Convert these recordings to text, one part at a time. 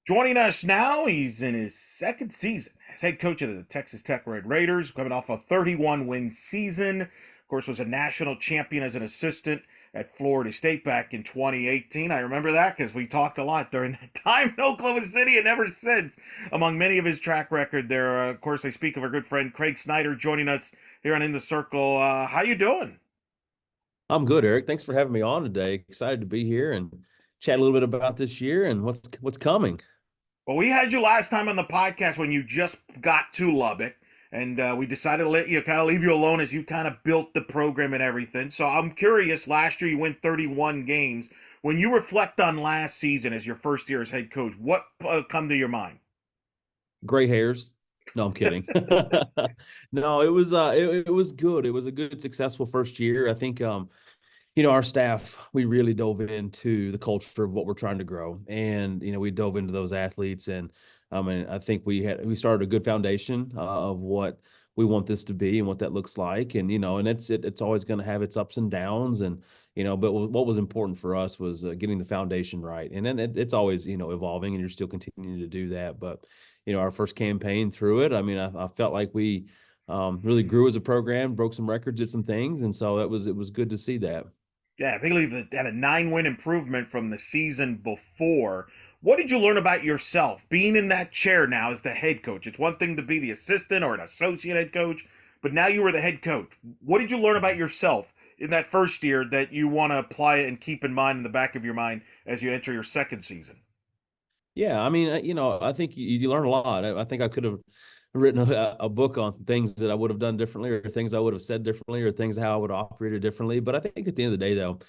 Joining us now, he's in his second season as head coach of the Texas Tech Red Raiders, coming off a 31-win season. Of course, was a national champion as an assistant at Florida State back in 2018. I remember that because we talked a lot during that time in Oklahoma City and ever since. Among many of his track record there, of course, I speak of our good friend Craig Snider joining us here on In the Circle. How you doing? I'm good, Eric. Thanks for having me on today. Excited to be here and chat a little bit about this year and what's coming. Well, we had you last time on the podcast when you just got to Lubbock, and we decided to let you kind of leave you alone as you kind of built the program and everything. So I'm curious. Last year you went 31 games. When you reflect on last season as your first year as head coach, what come to your mind? Gray hairs. No, I'm kidding. No, it was good. It was a good, successful first year. I think our staff, we really dove into the culture of what we're trying to grow. And, we dove into those athletes. And I mean, I think we started a good foundation of what we want this to be and what that looks like. And, and it's always going to have its ups and downs. And, but what was important for us was getting the foundation right. And then it's always, evolving and you're still continuing to do that. But, our first campaign through it, I mean, I felt like we really grew as a program, broke some records, did some things. And so it was good to see that. Yeah, I believe that had a 9-win improvement from the season before. What did you learn about yourself being in that chair now as the head coach? It's one thing to be the assistant or an associate head coach, but now you were the head coach. What did you learn about yourself in that first year that you want to apply and keep in mind in the back of your mind as you enter your second season? Yeah, I mean, I think you learn a lot. I think I could have written a book on things that I would have done differently, or things I would have said differently, or things how I would have operated differently. But I think at the end of the day, though,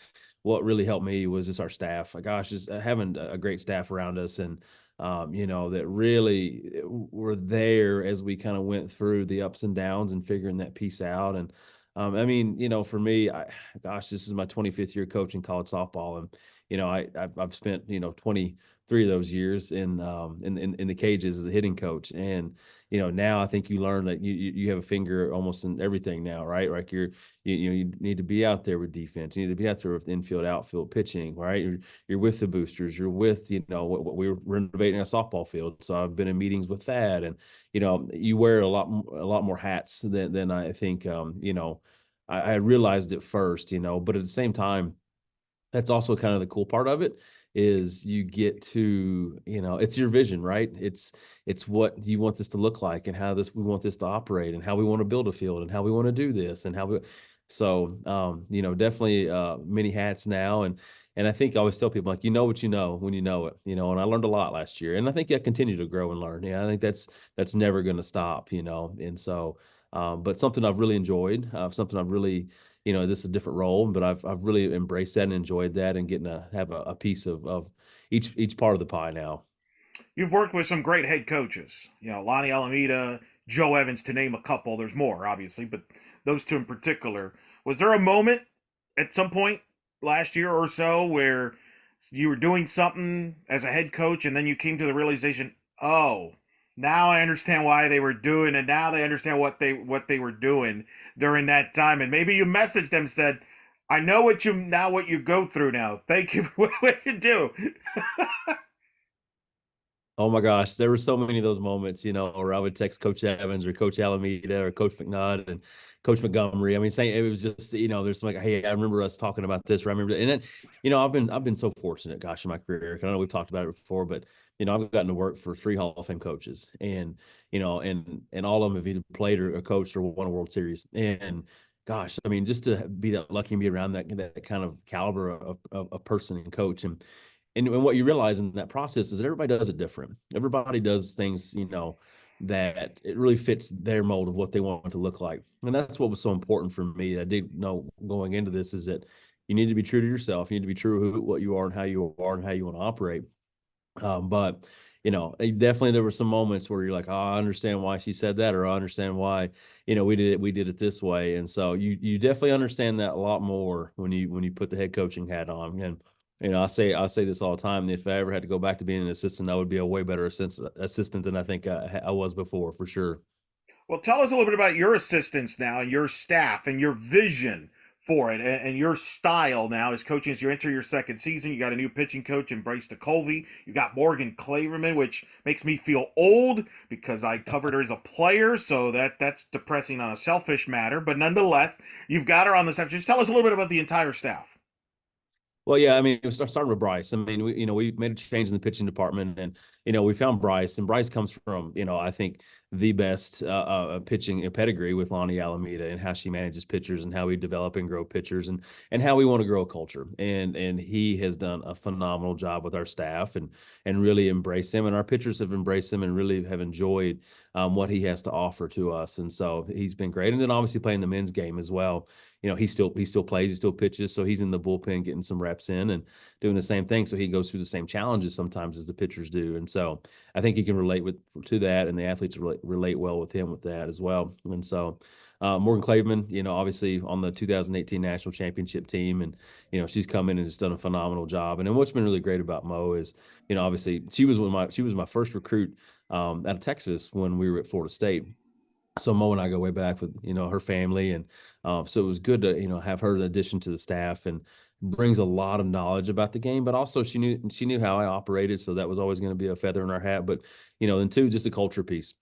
what really helped me was just our staff. Like, gosh, just having a great staff around us, and that really were there as we kind of went through the ups and downs and figuring that piece out. And I mean, for me, gosh, this is my 25th year coaching college softball, and I've spent 23 of those years in the cages as a hitting coach. And now I think you learn that you have a finger almost in everything now, right? Like you need to be out there with defense, you need to be out there with infield, outfield, pitching, right? You're with the boosters, you're with what we're renovating a softball field, so I've been in meetings with that. And you wear a lot more hats than I think I realized at first, but at the same time, that's also kind of the cool part of it, is you get to, it's your vision, right? It's what you want this to look like, and how this we want this to operate, and how we want to build a field, and how we want to do this, and how we so definitely many hats now. And I think I always tell people, like, what you know when you know it, and I learned a lot last year, and I think I continue to grow and learn. Yeah, I think that's never going to stop, and so but something I've really enjoyed, something I've really, this is a different role, but I've really embraced that and enjoyed that, and getting to have a piece of each part of the pie now. You've worked with some great head coaches, Lonnie Alameda, Joe Evans, to name a couple. There's more, obviously, but those two in particular. Was there a moment at some point last year or so where you were doing something as a head coach and then you came to the realization, oh, now I understand why they were doing it. Now they understand what they were doing during that time. And maybe you messaged them, said, I know what you go through now. Thank you for what you do. Oh my gosh, there were so many of those moments, where I would text Coach Evans or Coach Alameda or Coach McNutt and Coach Montgomery. I mean, saying it was just, there's some, like, hey, I remember us talking about this, or I remember that. And then, I've been so fortunate, gosh, in my career. I know we've talked about it before, but I've gotten to work for 3 Hall of Fame coaches, and and all of them have either played or coached or won a World Series. And gosh, I mean, just to be that lucky and be around that kind of caliber of person and coach. And what you realize in that process is that everybody does it different. Everybody does things, that it really fits their mold of what they want it to look like. And that's what was so important for me. I did know going into this is that you need to be true to yourself. You need to be true to what you are and how you are and how you want to operate. But definitely there were some moments where you're like, oh, I understand why she said that, or I understand why, we did it this way. And so you definitely understand that a lot more when you put the head coaching hat on. And I say this all the time. If I ever had to go back to being an assistant, I would be a way better assistant than I think I was before, for sure. Well, tell us a little bit about your assistants now and your staff and your vision for it. And your style now is coaching as you enter your second season. You got a new pitching coach in Bryce DeColvey. You got Morgan Claverman, which makes me feel old because I covered her as a player, so that's depressing on a selfish matter. But nonetheless, you've got her on the staff. Just tell us a little bit about the entire staff. Well, yeah, I mean, it was starting with Bryce. I mean, we made a change in the pitching department, and we found Bryce, and Bryce comes from I think the best pitching pedigree with Lonnie Alameda and how she manages pitchers and how we develop and grow pitchers and how we want to grow a culture. And he has done a phenomenal job with our staff and really embraced him, and our pitchers have embraced him and really have enjoyed what he has to offer to us. And so he's been great. And then obviously playing the men's game as well. He still plays, he still pitches, so he's in the bullpen getting some reps in and doing the same thing. So he goes through the same challenges sometimes as the pitchers do, and so I think he can relate to that, and the athletes relate well with him with that as well. And so Morgan Claveman, obviously on the 2018 national championship team, and she's come in and has done a phenomenal job. And then what's been really great about Mo is, obviously she was my first recruit out of Texas when we were at Florida State. So Mo and I go way back with her family, and so it was good to have her in addition to the staff, and brings a lot of knowledge about the game. But also she knew how I operated, so that was always going to be a feather in our hat. But then too, just the culture piece,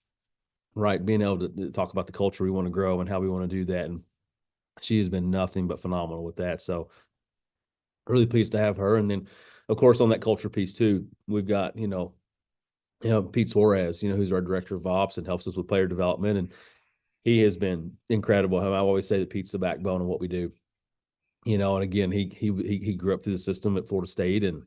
right? Being able to talk about the culture we want to grow and how we want to do that, and she has been nothing but phenomenal with that. So really pleased to have her. And then of course on that culture piece too, we've got Pete Suarez, who's our director of ops and helps us with player development, and he has been incredible. I always say that Pete's the backbone of what we do. And again, he grew up through the system at Florida State, and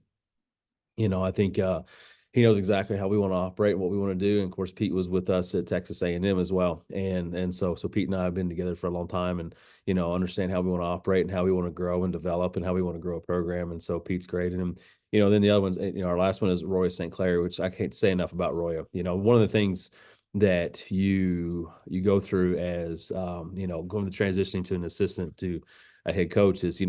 I think he knows exactly how we want to operate and what we want to do. And of course, Pete was with us at Texas A&M as well, and so Pete and I have been together for a long time, and understand how we want to operate and how we want to grow and develop and how we want to grow a program. And so Pete's great, and then the other one, our last one is Roy St. Clair, which I can't say enough about Roy. One of the things that you go through as going to transitioning to an assistant to a head coach is,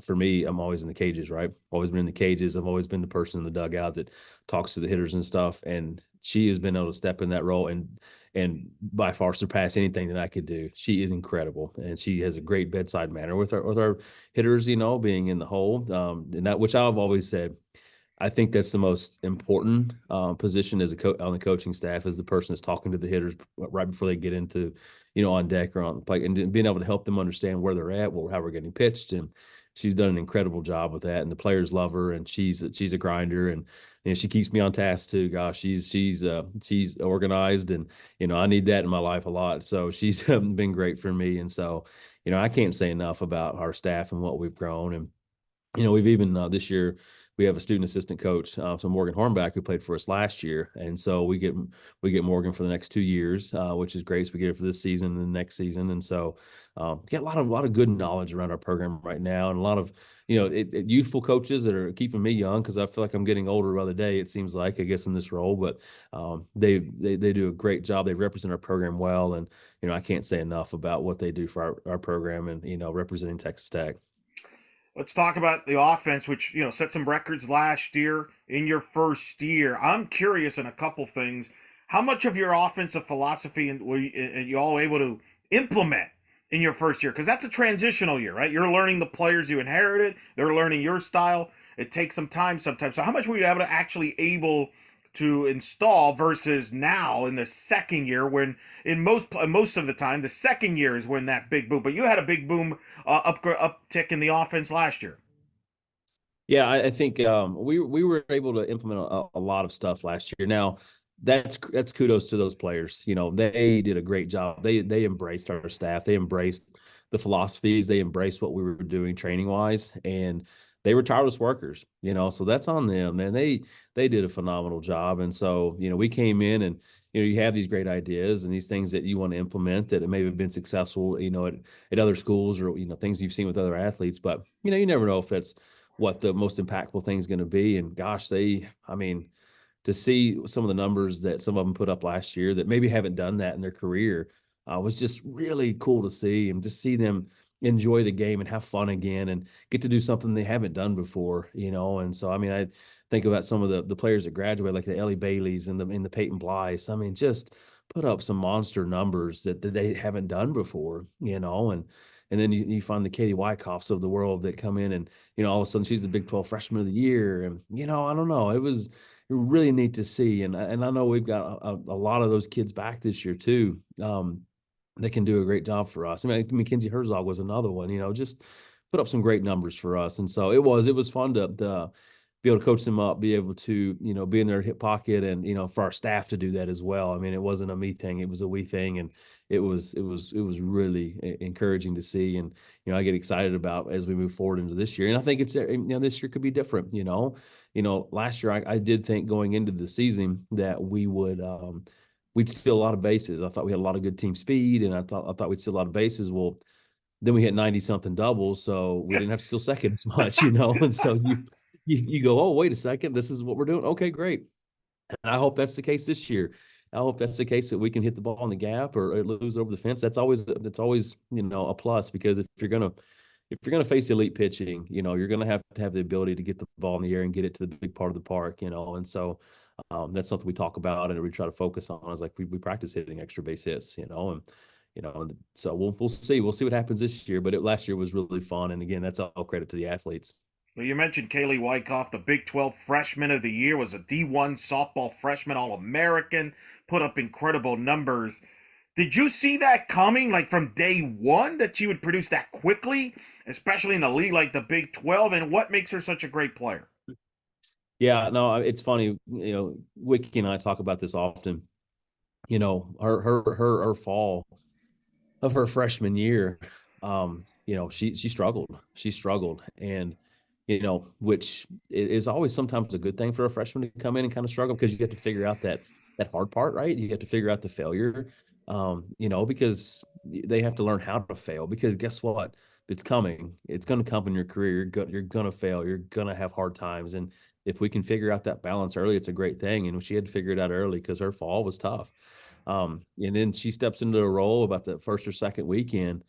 for me, I'm always in the cages, right? Always been in the cages. I've always been the person in the dugout that talks to the hitters and stuff. And she has been able to step in that role and by far surpass anything that I could do. She is incredible, and she has a great bedside manner with our hitters, being in the hole. And that, which I've always said, I think that's the most important position as on the coaching staff, is the person that's talking to the hitters right before they get into, on deck or on the plate, and being able to help them understand where they're at, how we're getting pitched. And she's done an incredible job with that, and the players love her, and she's a grinder, and she keeps me on task too. Gosh, she's organized, and I need that in my life a lot. So she's been great for me, and so I can't say enough about our staff and what we've grown. And we've even this year we have a student assistant coach, so Morgan Hornback, who played for us last year, and so we get Morgan for the next 2 years, which is great. So we get it for this season and the next season, and so get a lot of good knowledge around our program right now, and a lot of youthful coaches that are keeping me young, because I feel like I'm getting older by the day. It seems like, I guess, in this role, but they do a great job. They represent our program well, and I can't say enough about what they do for our program and representing Texas Tech. Let's talk about the offense, which set some records last year in your first year. I'm curious in a couple things. How much of your offensive philosophy were you all able to implement in your first year? Because that's a transitional year, right? You're learning the players you inherited. They're learning your style. It takes some time sometimes. So how much were you able to install versus now in the second year, when in most of the time the second year is when that big boom, but you had a big boom uptick in the offense last year. Yeah, I think we were able to implement a lot of stuff last year. Now, that's kudos to those players. They did a great job. They embraced our staff. They embraced the philosophies. They embraced what we were doing training wise, and they were tireless workers. So that's on them, man. They did a phenomenal job, and so we came in, and you have these great ideas and these things that you want to implement that may have been successful, at other schools, or things you've seen with other athletes, but you never know if that's what the most impactful thing is going to be. And gosh, I mean, to see some of the numbers that some of them put up last year that maybe haven't done that in their career was just really cool to see, and just see them enjoy the game and have fun again and get to do something they haven't done before, And so, I mean, I think about some of the players that graduate, like the Ellie Baileys and the Peyton Blythe. I mean, just put up some monster numbers that they haven't done before, and And then you find the Katie Wyckoffs of the world that come in and, all of a sudden she's the Big 12 freshman of the year. And, I don't know. It was really neat to see. And I know we've got a lot of those kids back this year too. That can do a great job for us. I mean, Mackenzie Herzog was another one, just put up some great numbers for us. And so it was fun to be able to coach them up, be able to, be in their hip pocket and, for our staff to do that as well. I mean, it wasn't a me thing, it was a we thing. And it was really encouraging to see. And, I get excited about as we move forward into this year. And I think this year could be different, last year I did think going into the season that we'd steal a lot of bases. I thought we had a lot of good team speed and I thought we'd steal a lot of bases. Well, then we hit 90 something doubles, so we didn't have to steal second as much, and so you go, oh, wait a second, this is what we're doing. Okay, great. And I hope that's the case this year. I hope that's the case that we can hit the ball in the gap or lose over the fence. That's always a plus, because if you're gonna face elite pitching, you're gonna have to have the ability to get the ball in the air and get it to the big part of the park, and so that's something we talk about and we try to focus on, is like we practice hitting extra base hits, and so we'll see what happens this year. But last year was really fun, and again, that's all credit to the athletes. Well, you mentioned Kaylee Wyckoff, the Big 12 Freshman of the Year, was a D1 softball freshman All American, put up incredible numbers. Did you see that coming, like from day one, that she would produce that quickly, especially in the league like the Big 12? And what makes her such a great player? Yeah, no, it's funny. Wiki and I talk about this often. Her fall of her freshman year, she struggled. She struggled, and which is always sometimes a good thing for a freshman to come in and kind of struggle, because you have to figure out that hard part, right? You have to figure out the failure, because they have to learn how to fail. Because guess what? It's coming. It's going to come in your career. You're going to fail. You're going to have hard times, and if we can figure out that balance early, it's a great thing. And she had to figure it out early because her fall was tough. And then she steps into a role about the first or second weekend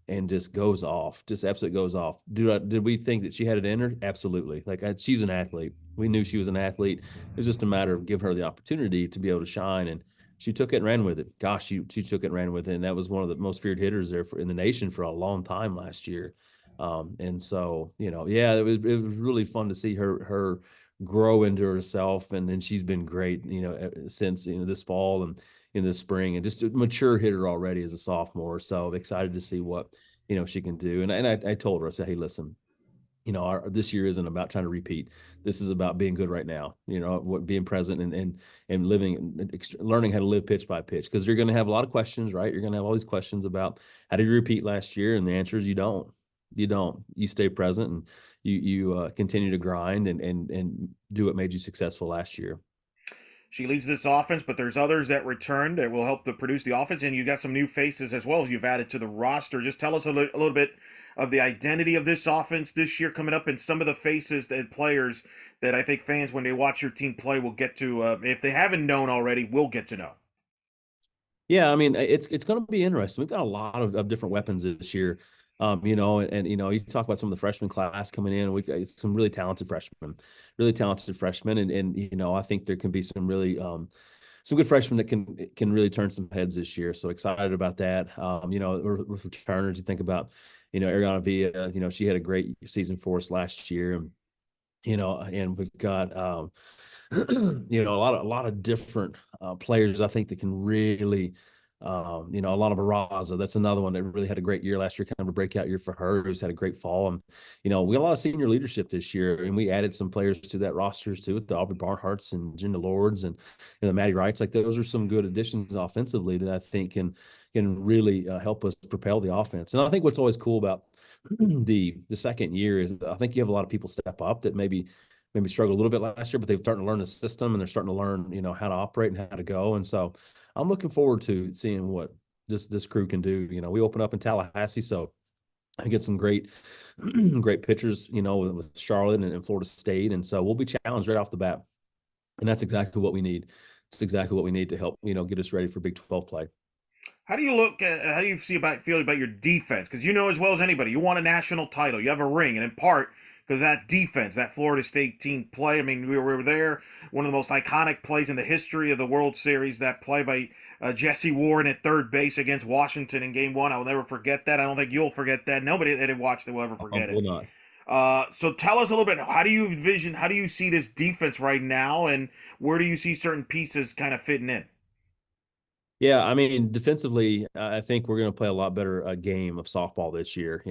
and just goes off, just absolutely goes off. Did we think that she had it in her? Absolutely. Like, she's an athlete. We knew she was an athlete. It was just a matter of giving her the opportunity to be able to shine. And she took it and ran with it. Gosh, she took it and ran with it. And that was one of the most feared hitters there in the nation for a long time last year. And so, yeah, it was really fun to see her grow into herself. And then she's been great, since, this fall and in the spring, and just a mature hitter already as a sophomore. So excited to see what, she can do. And I told her, I said, hey, listen, this year isn't about trying to repeat. This is about being good right now. What being present and living, learning how to live pitch by pitch. Because you're going to have a lot of questions, right? You're going to have all these questions about how did you repeat last year, and the answer is you don't. You don't. You stay present and you continue to grind and do what made you successful last year. She leads this offense, but there's others that return that will help to produce the offense, and you got some new faces as well you've added to the roster. Just tell us a little bit of the identity of this offense this year coming up, and some of the faces and players that I think fans, when they watch your team play, will get to, if they haven't known already, will get to know. Yeah, I mean, it's going to be interesting. We've got a lot of different weapons this year. You talk about some of the freshman class coming in. We've got some really talented freshmen, and I think there can be some really some good freshmen that can really turn some heads this year. So excited about that. With returners, you think about, Ariana Villa. She had a great season for us last year, and we've got a lot of different players, I think, that can really, a lot of Baraza. That's another one that really had a great year last year, kind of a breakout year for her, who's had a great fall. And, we got a lot of senior leadership this year, and we added some players to that rosters too, with the Aubrey Barnharts and Jinda Lords and, Maddie Wrights. Like, those are some good additions offensively that I think can really help us propel the offense. And I think what's always cool about the second year is I think you have a lot of people step up that maybe struggled a little bit last year, but they're starting to learn the system and they're starting to learn, how to operate and how to go. And so I'm looking forward to seeing what this crew can do. We open up in Tallahassee, so I get some great great pitchers, with Charlotte and Florida State. And so we'll be challenged right off the bat. And that's exactly what we need. It's exactly what we need to help, get us ready for Big 12 play. How do you how do you feel about your defense? Because you know as well as anybody, you won a national title, you have a ring, and in part because that defense, that Florida State team play. I mean, we were there, one of the most iconic plays in the history of the World Series. That play by Jesse Warren at third base against Washington in Game One. I will never forget that. I don't think you'll forget that. Nobody that had watched it will ever I forget it. will not. So tell us a little bit. How do you see this defense right now, and where do you see certain pieces kind of fitting in? Yeah, I mean, defensively, I think we're going to play a lot better game of softball this year.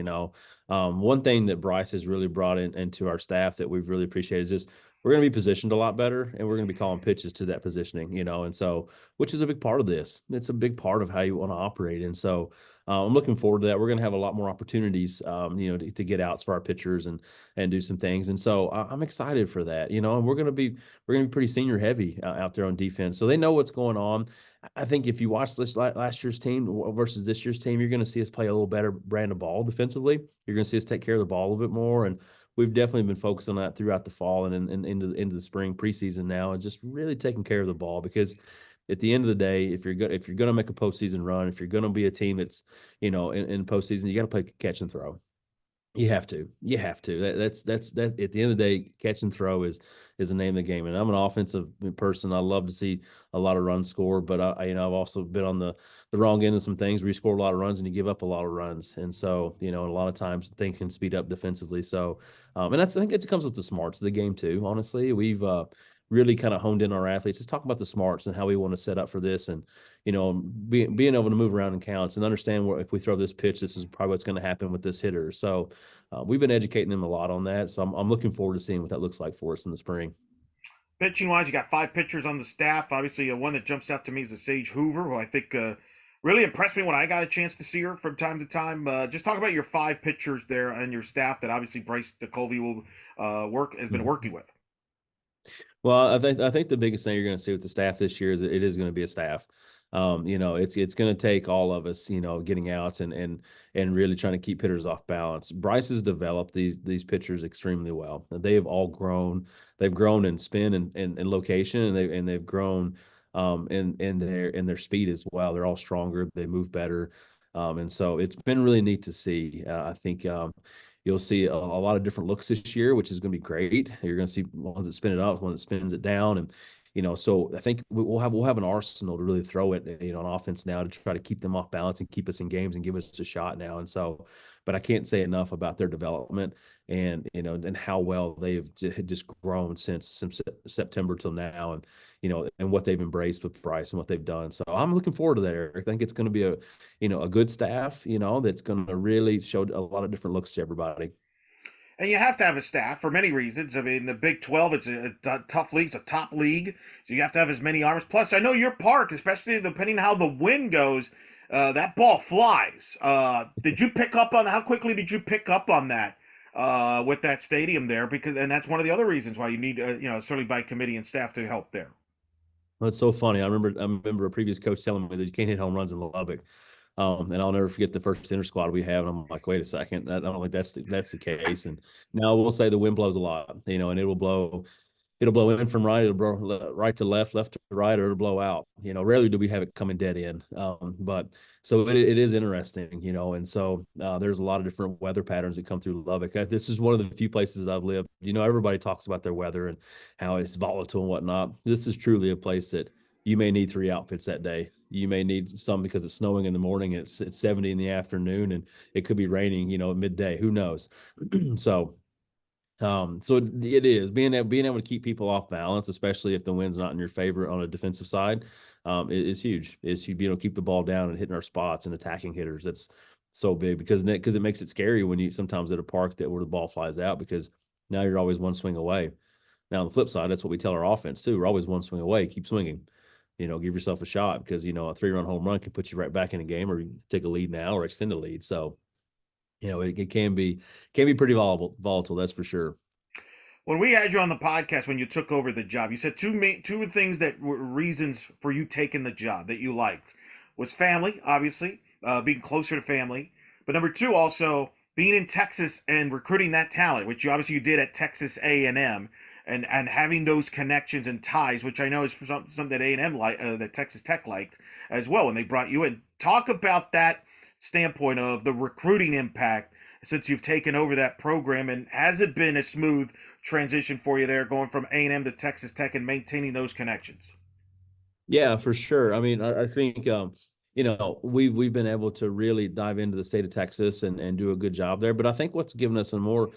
One thing that Bryce has really brought into our staff that we've really appreciated is just we're going to be positioned a lot better, and we're going to be calling pitches to that positioning. And so which is a big part of this. It's a big part of how you want to operate, and so I'm looking forward to that. We're going to have a lot more opportunities, to get outs for our pitchers and do some things, and so I'm excited for that. And we're going to be pretty senior heavy out there on defense, so they know what's going on. I think if you watch this last year's team versus this year's team, you're going to see us play a little better brand of ball defensively. You're going to see us take care of the ball a little bit more, and we've definitely been focused on that throughout the fall and into the spring preseason now, and just really taking care of the ball because at the end of the day, if you're going to make a postseason run, if you're going to be a team that's in postseason, you got to play catch and throw. You have to. You have to. That at the end of the day, catch and throw is the name of the game. And I'm an offensive person. I love to see a lot of runs scored, but I've also been on the wrong end of some things where you score a lot of runs and you give up a lot of runs. And so, a lot of times things can speed up defensively. So, and I think it comes with the smarts of the game too. Honestly, we've really kind of honed in our athletes. Just talk about the smarts and how we want to set up for this, and being able to move around in counts and understand where if we throw this pitch, this is probably what's going to happen with this hitter. So we've been educating them a lot on that. So I'm looking forward to seeing what that looks like for us in the spring. Pitching wise, you got five pitchers on the staff. Obviously, one that jumps out to me is a Sage Hoover, who I think really impressed me when I got a chance to see her from time to time. Just talk about your five pitchers there and your staff that obviously Bryce DeColvey will has been Mhm. working with. Well, I think the biggest thing you're going to see with the staff this year is it is going to be a staff. It's going to take all of us, getting out and really trying to keep hitters off balance. Bryce has developed these pitchers extremely well. They have all grown. They've grown in spin and location, and they've grown in their speed as well. They're all stronger. They move better, and so it's been really neat to see. I think. You'll see a lot of different looks this year, which is going to be great. You're going to see ones that spin it up, one that spins it down, and so I think we'll have an arsenal to really throw it, on offense now to try to keep them off balance and keep us in games and give us a shot now. And so, but I can't say enough about their development and how well they've just grown since September till now, and what they've embraced with Bryce and what they've done. So I'm looking forward to that, Eric. I think it's going to be a good staff, that's going to really show a lot of different looks to everybody. And you have to have a staff for many reasons. I mean, the Big 12, it's a tough league. It's a top league. So you have to have as many arms. Plus, I know your park, especially depending on how the wind goes, that ball flies. Did you pick up on how quickly did you pick up on that with that stadium there? And that's one of the other reasons why you need, certainly by committee and staff to help there. Well, it's so funny. I remember a previous coach telling me that you can't hit home runs in Lubbock. And I'll never forget the first inter squad we have. And I'm like, wait a second, I don't think that's the case. And now we'll say the wind blows a lot, and it'll blow in from right, it'll blow right to left, left to right, or it'll blow out. Rarely do we have it coming dead in. But so it is interesting, and so there's a lot of different weather patterns that come through Lubbock. This is one of the few places I've lived. Everybody talks about their weather and how it's volatile and whatnot. This is truly a place that you may need three outfits that day. You may need some because it's snowing in the morning and it's 70 in the afternoon, and it could be raining, at midday. Who knows? So it is being able to keep people off balance, especially if the wind's not in your favor on a defensive side, is huge. Is you keep the ball down and hitting our spots and attacking hitters. That's so big because it makes it scary when you sometimes at a park that where the ball flies out because now you're always one swing away. Now on the flip side, that's what we tell our offense too. We're always one swing away. Keep swinging. Give yourself a shot because a 3-run home run can put you right back in a game, or you take a lead now or extend a lead. So it can be pretty volatile, that's for sure. When we had you on the podcast when you took over the job, you said two things that were reasons for you taking the job that you liked was family, obviously, being closer to family, but number two also being in Texas and recruiting that talent, which you did at Texas A&M, and having those connections and ties, which I know is something that A&M that Texas Tech liked as well when they brought you in. Talk about that standpoint of the recruiting impact since you've taken over that program, and has it been a smooth transition for you there, going from A&M to Texas Tech and maintaining those connections? Yeah, for sure. I mean, I think we've been able to really dive into the state of Texas and do a good job there. But I think what's given us a more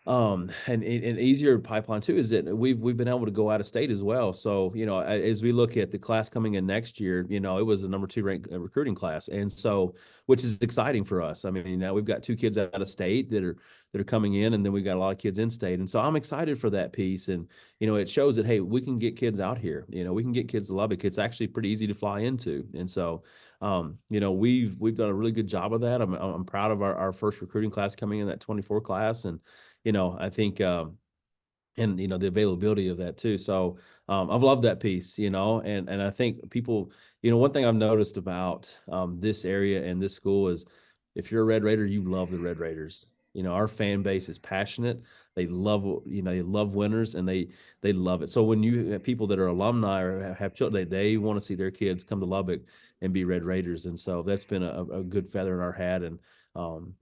an easier pipeline too is that we've been able to go out of state as well. So as we look at the class coming in next year, it was the number 2 ranked recruiting class, and so which is exciting for us. I mean, now we've got 2 kids out of state that are coming in, and then we've got a lot of kids in state, and so I'm excited for that piece. And it shows that hey, we can get kids out here. We can get kids to Lubbock. It's actually pretty easy to fly into, and so we've done a really good job of that. I'm proud of our first recruiting class coming in, that 24 class, and I think and the availability of that too. So I've loved that piece, and I think people, one thing I've noticed about this area and this school is if you're a Red Raider, you love the Red Raiders. Our fan base is passionate. They love, they love winners, and they love it. So when you have people that are alumni or have children, they want to see their kids come to Lubbock and be Red Raiders, and so that's been a good feather in our hat. And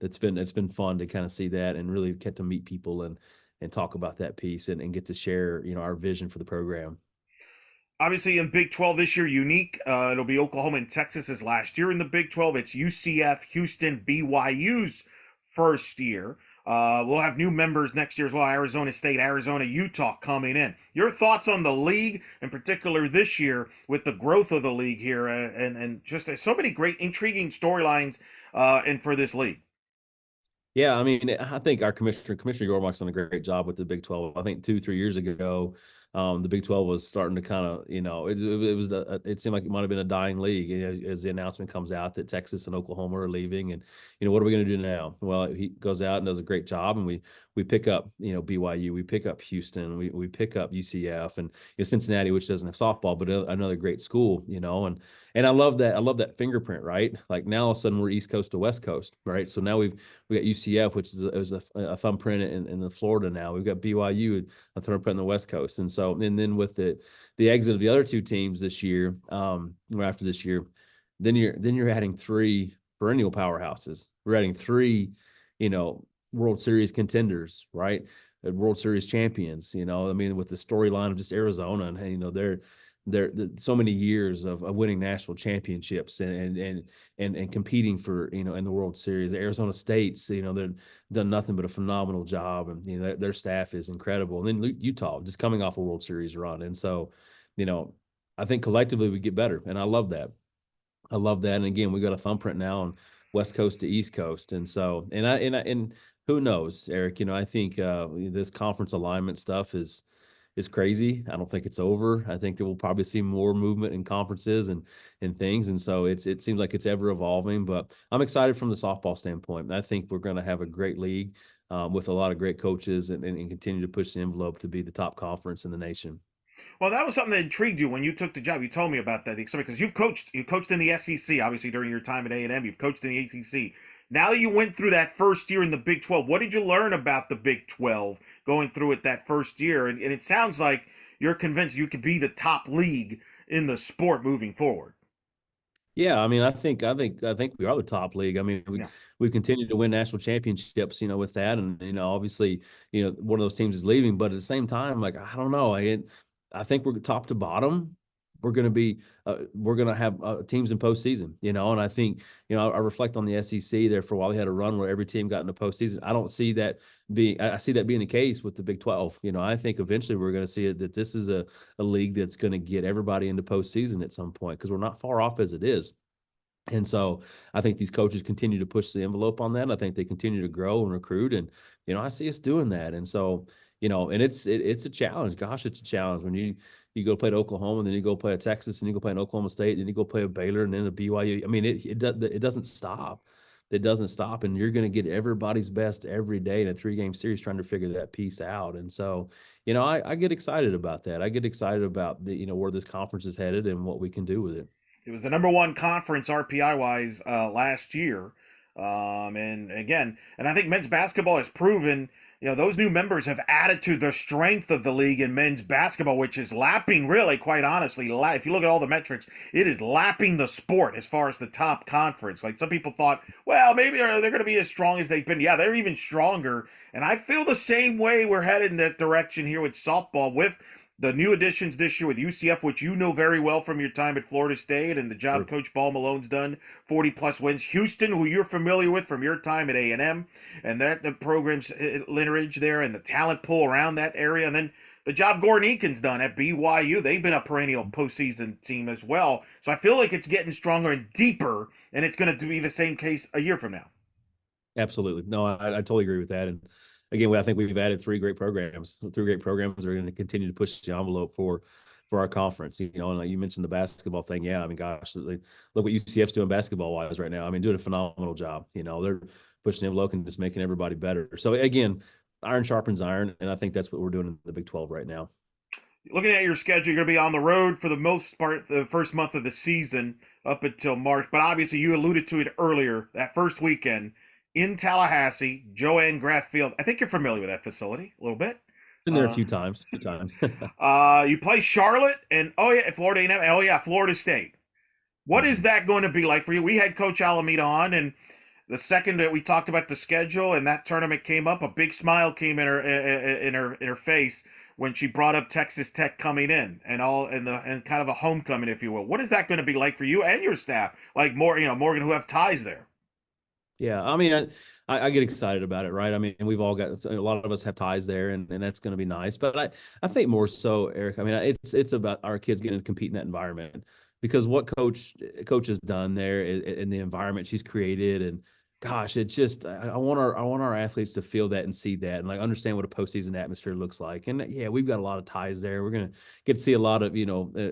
it's been fun to kind of see that and really get to meet people and talk about that piece and get to share our vision for the program. Obviously, in Big 12 this year, unique. It'll be Oklahoma and Texas as last year in the Big 12. It's UCF, Houston, BYU's first year. We'll have new members next year as well. Arizona State, Arizona, Utah coming in. Your thoughts on the league, in particular this year, with the growth of the league here, and just so many great, intriguing storylines, and for this league. Yeah, I mean, I think our Commissioner Gormark's done a great job with the Big 12. I think 2, 3 years ago, the Big 12 was starting to kind of, it seemed like it might have been a dying league as the announcement comes out that Texas and Oklahoma are leaving, and what are we going to do now? Well, he goes out and does a great job, and we pick up BYU, we pick up Houston, we pick up UCF, and Cincinnati, which doesn't have softball, but another great school, and I love that fingerprint, right? Like now all of a sudden we're East Coast to West Coast, right? So now we got UCF, which is a thumbprint in the Florida now. We've got BYU, a thumbprint in the West Coast, and so and then with the exit of the other 2 teams this year, or after this year, then you're adding 3 perennial powerhouses. We're adding 3, World Series contenders, right? World Series champions. I mean, with the storyline of just Arizona and they're so many years of winning national championships and competing for in the World Series. Arizona State's they've done nothing but a phenomenal job, and their staff is incredible. And then Utah just coming off a World Series run, and so you know I think collectively we get better, and I love that. I love that. And again, we got a thumbprint now on West Coast to East Coast. And so, and who knows, Eric, I think this conference alignment stuff is crazy. I don't think it's over. I think that we'll probably see more movement in conferences and things. And so it seems like it's ever evolving, but I'm excited from the softball standpoint. I think we're going to have a great league with a lot of great coaches and continue to push the envelope to be the top conference in the nation. Well, that was something that intrigued you when you took the job. You told me about that because you coached in the SEC, obviously during your time at A&M. You've coached in the ACC. Now that you went through that first year in the Big 12, what did you learn about the Big 12 going through it that first year? And it sounds like you're convinced you could be the top league in the sport moving forward. Yeah, I mean, I think we are the top league. I mean, Yeah. we continue to win national championships, with that, and obviously, one of those teams is leaving, but at the same time, like I don't know, I think we're top to bottom. We're gonna have teams in postseason, and I think, I reflect on the SEC there for a while. They had a run where every team got into postseason. I don't see that I see that being the case with the Big 12. I think eventually we're going to see it that this is a league that's going to get everybody into postseason at some point because we're not far off as it is. And so I think these coaches continue to push the envelope on that. I think they continue to grow and recruit. And, I see us doing that. And so, and it's a challenge. Gosh, it's a challenge when you go play at Oklahoma, and then you go play at Texas, and you go play at Oklahoma State, and then you go play at Baylor, and then at BYU. I mean, it doesn't stop. It doesn't stop. And you're going to get everybody's best every day in a 3-game series trying to figure that piece out. And so, I get excited about that. I get excited about where this conference is headed and what we can do with it. It was the number one conference RPI wise last year. And again, and I think men's basketball has proven, those new members have added to the strength of the league in men's basketball, which is lapping, really, quite honestly. If you look at all the metrics, it is lapping the sport as far as the top conference. Like some people thought, well, maybe they're going to be as strong as they've been. Yeah, they're even stronger. And I feel the same way we're headed in that direction here with softball with the new additions this year with UCF, which you know very well from your time at Florida State and the job Sure. Coach Ball Malone's done, 40 plus wins. Houston, who you're familiar with from your time at A&M, and that the program's lineage there and the talent pool around that area, and then the job Gordon Eakin's done at BYU. They've been a perennial postseason team as well. So I feel like it's getting stronger and deeper, and it's going to be the same case a year from now. Absolutely. No, I totally agree with that. And again, I think we've added three great programs. Three great programs are going to continue to push the envelope for our conference. You know, and like you mentioned the basketball thing. Yeah, I mean, gosh, look what UCF's doing basketball wise right now. I mean, doing a phenomenal job. You know, they're pushing the envelope and just making everybody better. So again, iron sharpens iron, and I think that's what we're doing in the Big 12 right now. Looking at your schedule, you're going to be on the road for the most part the first month of the season up until March. But obviously, you alluded to it earlier. That first weekend in Tallahassee, Joanne Graff Field. I think you're familiar with that facility a little bit. Been there a Uh, few times, a few times. you play Charlotte and oh yeah, Florida A&M. And, oh yeah, Florida State. What is Mhm. that going to be like for you? We had Coach Alameda on, and the second that we talked about the schedule and that tournament came up, a big smile came in her face when she brought up Texas Tech coming in and kind of a homecoming, if you will. What is that going to be like for you and your staff? Like more, Morgan, who have ties there. Yeah, I mean, I get excited about it, right? I mean, we've all got a lot of us have ties there, and that's going to be nice. But I think more so, Eric. I mean, it's about our kids getting to compete in that environment because what coach has done there in the environment she's created, and gosh, it's just I want our athletes to feel that and see that and like understand what a postseason atmosphere looks like. And yeah, we've got a lot of ties there. We're gonna get to see a lot of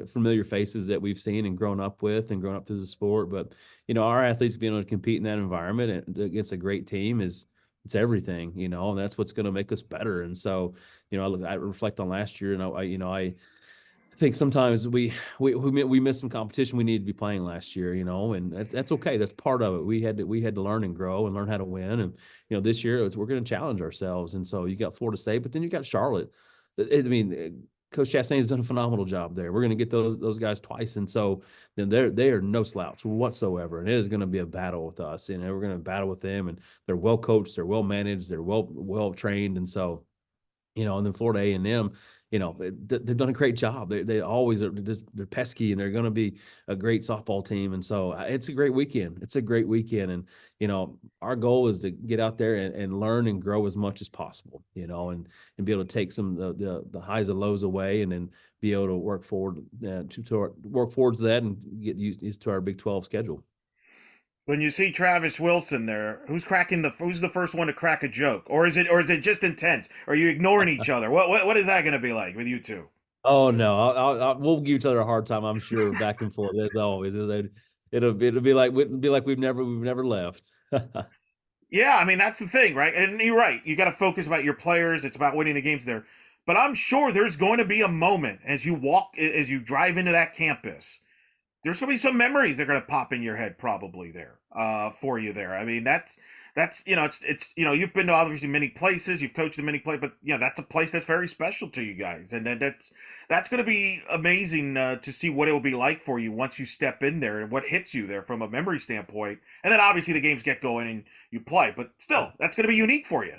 familiar faces that we've seen and grown up with and grown up through the sport, but our athletes being able to compete in that environment and against a great team it's everything, and that's what's going to make us better. And so, I reflect on last year, and I think sometimes we missed some competition we needed to be playing last year, and that's okay. That's part of it. We had to learn and grow and learn how to win. And this year we're going to challenge ourselves. And so you got Florida State, but then you got Charlotte. I mean, Coach Chastain's done a phenomenal job there. We're going to get those guys twice, and so then they are no slouch whatsoever, and it is going to be a battle with us. We're going to battle with them, and they're well coached, they're well managed, they're well trained, and so and then Florida A&M, they've done a great job. They always are just, they're pesky, and they're going to be a great softball team. And so it's a great weekend. It's a great weekend. And, our goal is to get out there and learn and grow as much as possible, and be able to take some of the highs and lows away, and then be able to work forward work forward to that and get used to our Big 12 schedule. When you see Travis Wilson there, who's the first one to crack a joke, or is it just intense? Are you ignoring each other? What is that going to be like with you two? Oh no, we'll give each other a hard time. I'm sure back and forth as always. It'll be like we've never left. Yeah, I mean that's the thing, right? And you're right. You got to focus about your players. It's about winning the games there. But I'm sure there's going to be a moment as you drive into that campus. There's going to be some memories that are going to pop in your head probably there for you there. I mean that's it's you've been to obviously many places, you've coached in many places, but that's a place that's very special to you guys, and that's going to be amazing to see what it will be like for you once you step in there and what hits you there from a memory standpoint. And then obviously the games get going and you play, but still that's going to be unique for you.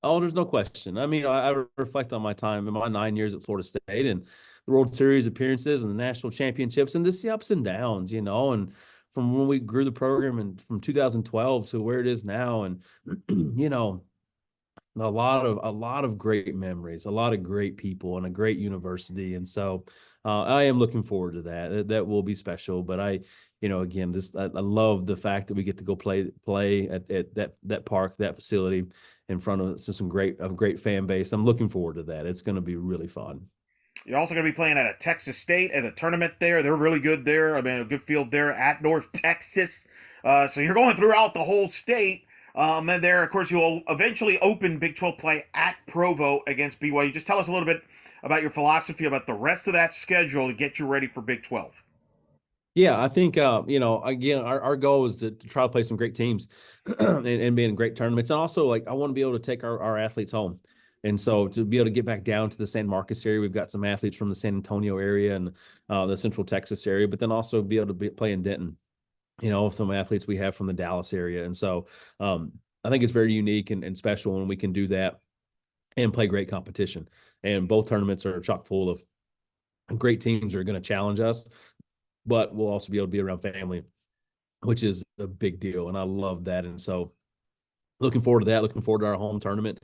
Oh, there's no question. I mean, I reflect on my time in my 9 years at Florida State and the World Series appearances and the national championships and just the ups and downs, and from when we grew the program and from 2012 to where it is now. And, a lot of great memories, a lot of great people, and a great university. And so I am looking forward to that. That will be special. But again, I love the fact that we get to go play at that park, that facility, in front of some great fan base. I'm looking forward to that. It's going to be really fun. You're also going to be playing at a Texas State at a tournament there. They're really good there. I mean, a good field there at North Texas. So you're going throughout the whole state. And there, of course, you'll eventually open Big 12 play at Provo against BYU. Just tell us a little bit about your philosophy about the rest of that schedule to get you ready for Big 12. Yeah, I think again, our goal is to try to play some great teams and be in great tournaments. And also, like, I want to be able to take our athletes home. And so to be able to get back down to the San Marcos area, we've got some athletes from the San Antonio area and the Central Texas area, but then also be able to play in Denton. Some athletes we have from the Dallas area. And so I think it's very unique and special when we can do that and play great competition. and both tournaments are chock full of great teams that are going to challenge us, but we'll also be able to be around family, which is a big deal. And I love that. And so looking forward to that, looking forward to our home tournament.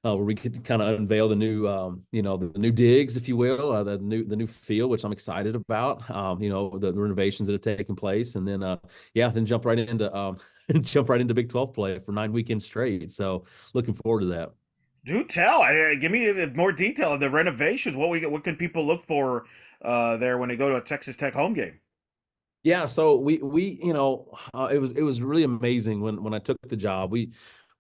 Where we could kind of unveil the new, the new digs, if you will, the new field, which I'm excited about. The renovations that have taken place, and then then jump right into Big 12 play for 9 weekends straight. So looking forward to that. Do tell. Give me more detail of the renovations. What can people look for there when they go to a Texas Tech home game? Yeah, so it was really amazing when I took the job.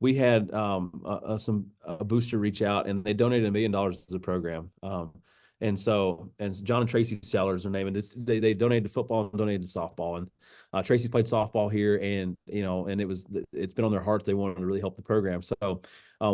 We had some a booster reach out, and they donated $1 million to the program. And John and Tracy Sellers are naming this. They donated to football and donated to softball. And Tracy played softball here, and it's been on their heart. They wanted to really help the program. So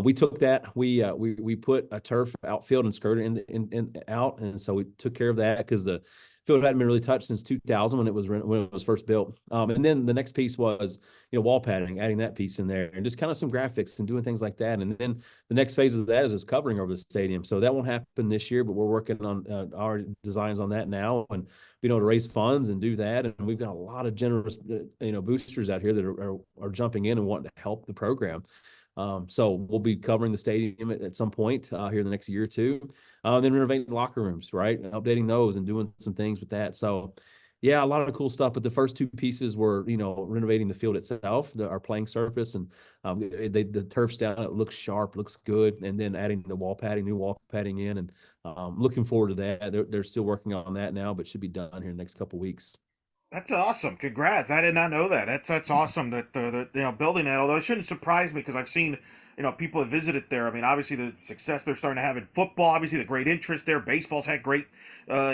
we took that. We put a turf outfield and skirted in out, and so we took care of that because the field hadn't been really touched since 2000 when it was first built. And then the next piece was wall padding, adding that piece in there, and just kind of some graphics and doing things like that. And then the next phase of that is covering over the stadium. So that won't happen this year, but we're working on our designs on that now, and being able to raise funds and do that. And we've got a lot of generous boosters out here that are jumping in and wanting to help the program. So we'll be covering the stadium at some point here in the next year or two. Then renovating locker rooms, right? Updating those and doing some things with that. So, yeah, a lot of cool stuff. But the first two pieces were, renovating the field itself, our playing surface, and the turf's down. It looks sharp, looks good, and then adding the new wall padding in, and looking forward to that. They're still working on that now, but should be done here in the next couple of weeks. That's awesome. Congrats. I did not know that. That's awesome that building that. Although it shouldn't surprise me because I've seen people have visited there. I mean, obviously the success they're starting to have in football. Obviously the great interest there. Baseball's had great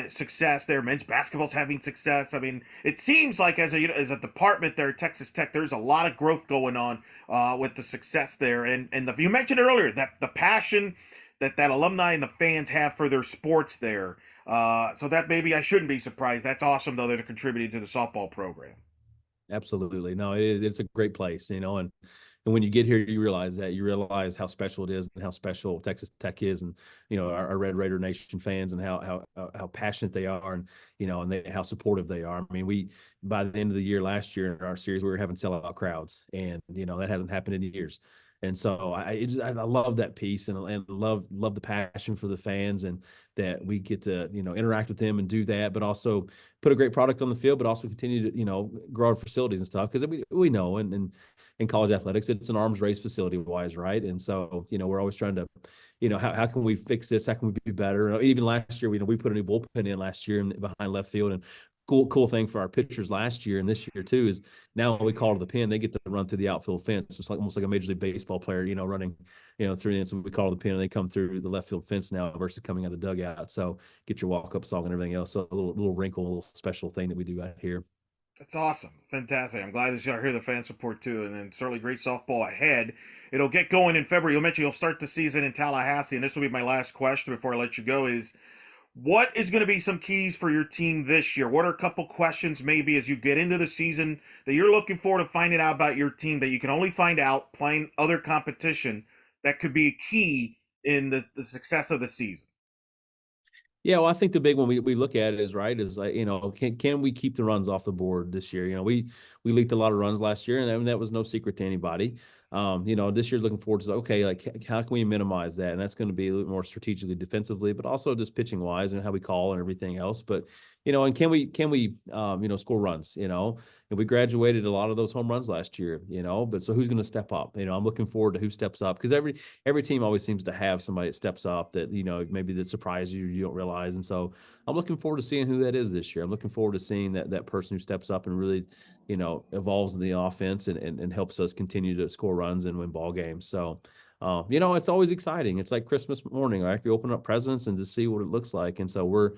success there. Men's basketball's having success. I mean, it seems like as a department there at Texas Tech, there's a lot of growth going on with the success there. And you mentioned it earlier that the passion that alumni and the fans have for their sports there. So that maybe I shouldn't be surprised. That's awesome though that they're contributing to the softball program. Absolutely. No, it's a great place, and when you get here, you realize how special it is and how special Texas Tech is, and our Red Raider Nation fans, and how passionate they are, and how supportive they are. I mean, we by the end of the year last year in our series, we were having sellout crowds, and that hasn't happened in years. And so I love that piece, and love the passion for the fans, and that we get to interact with them and do that, but also put a great product on the field, but also continue to grow our facilities and stuff, because we know, and in college athletics, it's an arms race facility wise, right? And so we're always trying to how can we fix this? How can we be better? Even last year, we put a new bullpen in last year behind left field, and cool thing for our pitchers last year and this year too is now when we call to the pin, they get to run through the outfield fence. It's like almost like a Major League Baseball player, running, through the end. So we call to the pin and they come through the left field fence now versus coming out of the dugout. So get your walk up song and everything else. So a little wrinkle, a little special thing that we do out here. That's awesome. Fantastic. I'm glad that you hear the fan support too. And then certainly great softball ahead. It'll get going in February. You'll mention you'll start the season in Tallahassee. And this will be my last question before I let you go is what is going to be some keys for your team this year? What are a couple questions maybe as you get into the season that you're looking for to finding out about your team that you can only find out playing other competition that could be a key in the success of the season? Yeah, well, I think the big one we look at is right is like can we keep the runs off the board this year? We leaked a lot of runs last year, and that was no secret to anybody. This year's looking forward to okay, like how can we minimize that? And that's going to be a little more strategically defensively, but also just pitching wise and how we call and everything else. But and can we score runs? And we graduated a lot of those home runs last year. But so who's going to step up? I'm looking forward to who steps up because every team always seems to have somebody that steps up that maybe that surprises you don't realize. And so I'm looking forward to seeing who that is this year. I'm looking forward to seeing that person who steps up and really evolves in the offense and helps us continue to score runs and win ball games. So it's always exciting. It's like Christmas morning, right? You open up presents and to see what it looks like. And so we're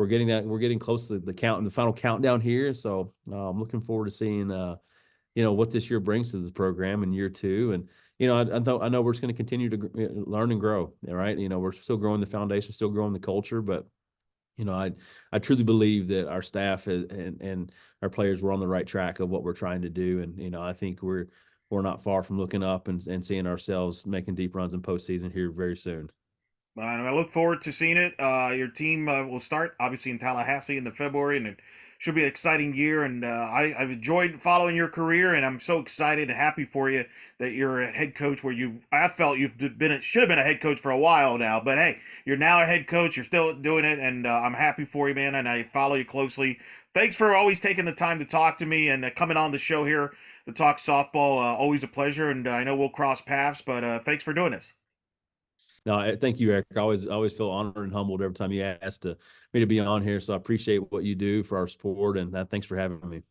getting close to the final countdown here. So I'm looking forward to seeing what this year brings to this program in year two. And I know we're just going to continue to learn and grow. Right? We're still growing the foundation, still growing the culture, but I truly believe that our staff and our players were on the right track of what we're trying to do. And I think we're not far from looking up and seeing ourselves making deep runs in postseason here very soon. And I look forward to seeing it. Your team will start obviously in Tallahassee in the February, and it should be an exciting year. And I've enjoyed following your career, and I'm so excited and happy for you that you're a head coach. Where I felt you've should have been a head coach for a while now, but hey, you're now a head coach. You're still doing it, and I'm happy for you, man. And I follow you closely. Thanks for always taking the time to talk to me and coming on the show here to talk softball. Always a pleasure, and I know we'll cross paths, but thanks for doing this. No, thank you, Eric. I always feel honored and humbled every time you ask me to be on here. So I appreciate what you do for our sport, and thanks for having me.